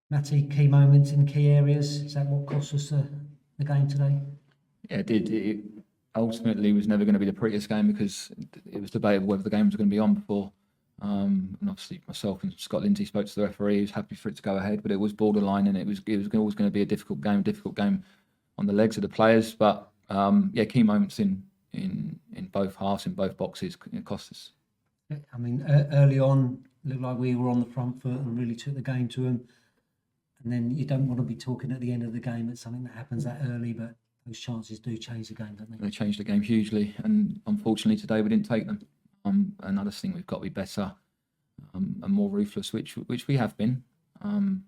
Matty, key moments in key areas. Is that what cost us the game today? Yeah, it did. It ultimately was never going to be the prettiest game because it was debatable whether the game was going to be on before. And obviously myself and Scott Lindsay spoke to the referee. He was happy for it to go ahead, but it was borderline, and it was always going to be a difficult game on the legs of the players. But yeah, key moments in both halves, in both boxes, it cost us. I mean, early on, looked like we were on the front foot and really took the game to them. And then you don't want to be talking at the end of the game at something that happens that early, but those chances do change the game, don't they? They changed the game hugely, and unfortunately today we didn't take them. Another thing, we've got to be better and more ruthless, which we have been on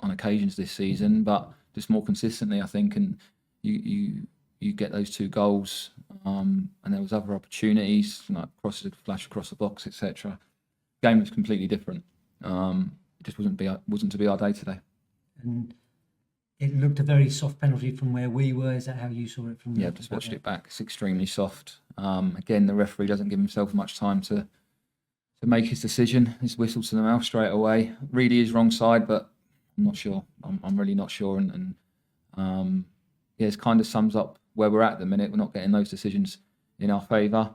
occasions this season, but just more consistently, I think. And you get those 2 goals, and there was other opportunities like crosses, flash across the box, etc. Game was completely different. It just wasn't to be our day today. And it looked a very soft penalty from where we were. Is that how you saw it? Yeah, I've just watched it back. It's extremely soft. Again, the referee doesn't give himself much time to make his decision. His whistle to the mouth straight away. Really is wrong side, but I'm not sure. I'm really not sure. And yeah, it kind of sums up where we're at the minute. We're not getting those decisions in our favour.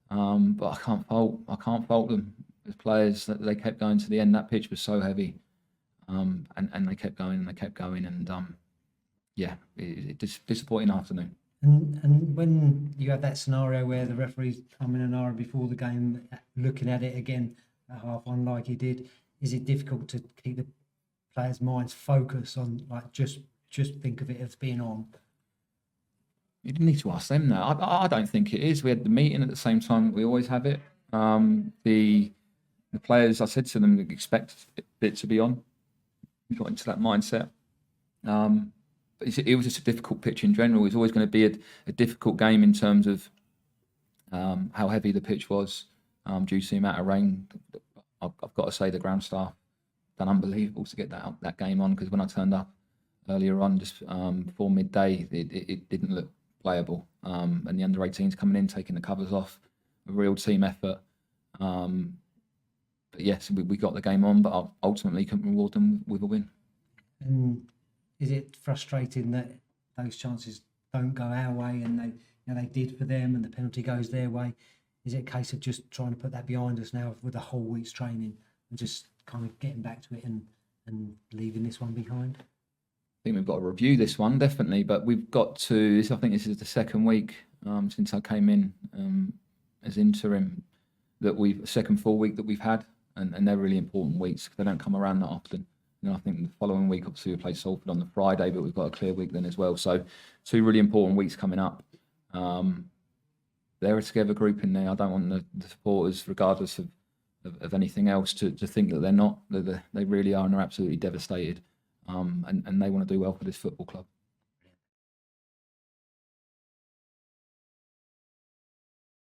But I can't fault them as players. That they kept going to the end. That pitch was so heavy. And they kept going and they kept going, and yeah, it's disappointing afternoon. And when you have that scenario where the referee's coming an hour before the game, looking at it again at half on like he did, is it difficult to keep the players' minds focused on like just think of it as being on? You need to ask them that. I don't think it is. We had the meeting at the same time. We always have it. The players, I said to them, expect it to be on. We got into that mindset. But it was just a difficult pitch in general. It's always going to be a difficult game in terms of how heavy the pitch was due to the amount of rain. I've got to say the ground staff done unbelievable to get that game on, because when I turned up earlier on, just before midday, it didn't look playable. And the under-18s coming in, taking the covers off, a real team effort. But yes, we got the game on, but ultimately couldn't reward them with a win. And is it frustrating that those chances don't go our way, and they did for them, and the penalty goes their way? Is it a case of just trying to put that behind us now with a whole week's training and just kind of getting back to it and leaving this one behind? I think we've got to review this one, definitely, but we've got to. I think this is the second week since I came in as interim second full week that we've had. And they're really important weeks because they don't come around that often. You know, I think the following week, obviously, we play Salford on the Friday, but we've got a clear week then as well. So 2 really important weeks coming up. They're a together group in there. I don't want the supporters, regardless of anything else, to think that they're not. They really are, and they're absolutely devastated. And they want to do well for this football club.